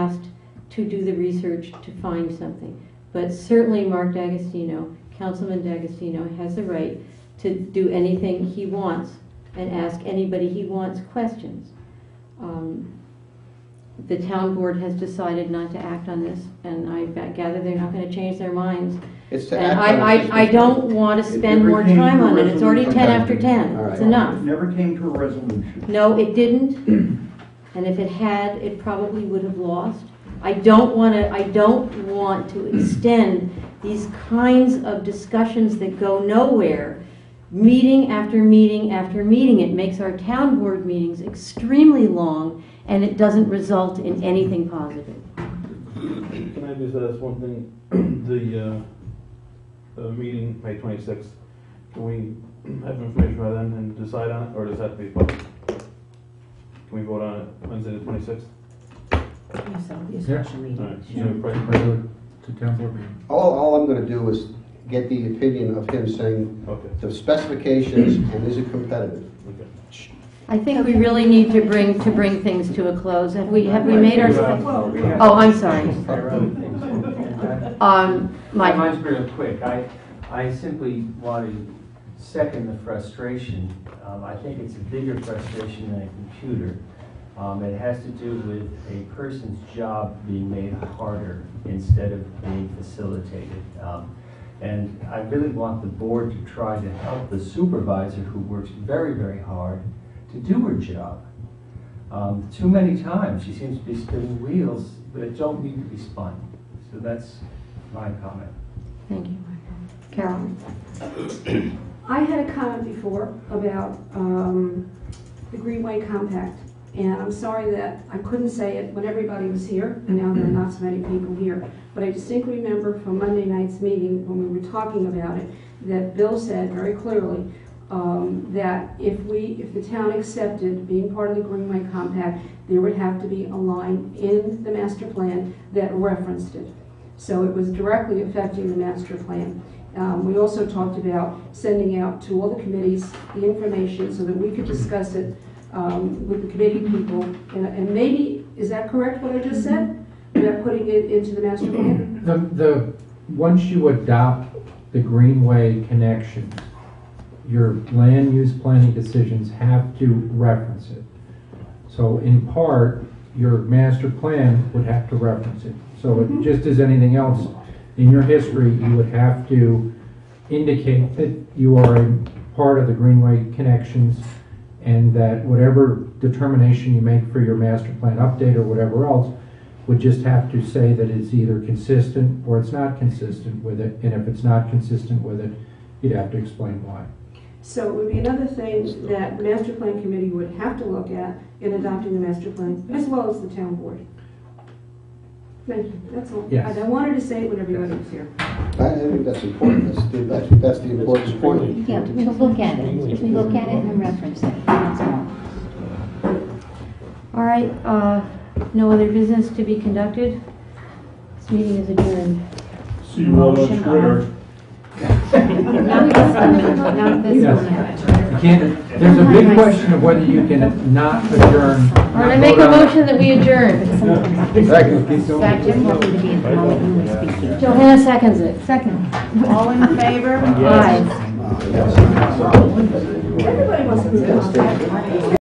asked to do the research to find something. But certainly Mark D'Agostino, Councilman D'Agostino, has the right to do anything he wants and ask anybody he wants questions. The town board has decided not to act on this, and I gather they're not going to change their minds. It's to And act on I don't want to spend more time on it. It's already 10 after 10. All right. It's enough. It never came to a resolution. No, it didn't. And if it had, it probably would have lost. I don't want to extend these kinds of discussions that go nowhere, meeting after meeting after meeting. It makes our town board meetings extremely long, and it doesn't result in anything positive. Can I just ask one thing? The meeting, May 26th, can we have information by then and decide on it, or does that have to be public? Can we vote on it Wednesday the 26th? Special meeting. All right. Sure. Regular to town board meeting. All I'm going to do is get the opinion of him saying Okay. the specifications and is it competitive. Okay. I think we really need to bring things to a close. Have we made our? Oh, I'm sorry. Mike. Mine's real quick. I simply want to second the frustration. I think it's a bigger frustration than a computer. It has to do with a person's job being made harder instead of being facilitated. And I really want the board to try to help the supervisor who works very, very hard to do her job. Too many times she seems to be spinning wheels that don't need to be spun. So that's my comment. Thank you, Michael. Carol. I had a comment before about the Greenway Compact, and I'm sorry that I couldn't say it when everybody was here, and now there are not so many people here, but I distinctly remember from Monday night's meeting when we were talking about it, that Bill said very clearly that if the town accepted being part of the Greenway Compact, there would have to be a line in the master plan that referenced it. So it was directly affecting the master plan. We also talked about sending out to all the committees the information so that we could discuss it with the committee people. And maybe, is that correct what I just said? About putting it into the master plan? Once you adopt the Greenway connections, your land use planning decisions have to reference it. So in part, your master plan would have to reference it. So just as anything else, in your history, you would have to indicate that you are a part of the Greenway connections and that whatever determination you make for your master plan update or whatever else would just have to say that it's either consistent or it's not consistent with it. And if it's not consistent with it, you'd have to explain why. So it would be another thing that the master plan committee would have to look at in adopting the master plan, as well as the town board. Thank you. That's all. Yes. I wanted to say it when everybody was here. I think that's important. That's the important point. Yeah, to look at it. To look at it and reference it. That's all. All right. No other business to be conducted. This meeting is adjourned. See you all on Twitter. Not this one. Not this Yes. one. You can't, there's a big question of whether you can not adjourn. All right, I make a motion that we adjourn. Second. Johanna seconds it. Second. All in favor? Aye. Everybody wants to be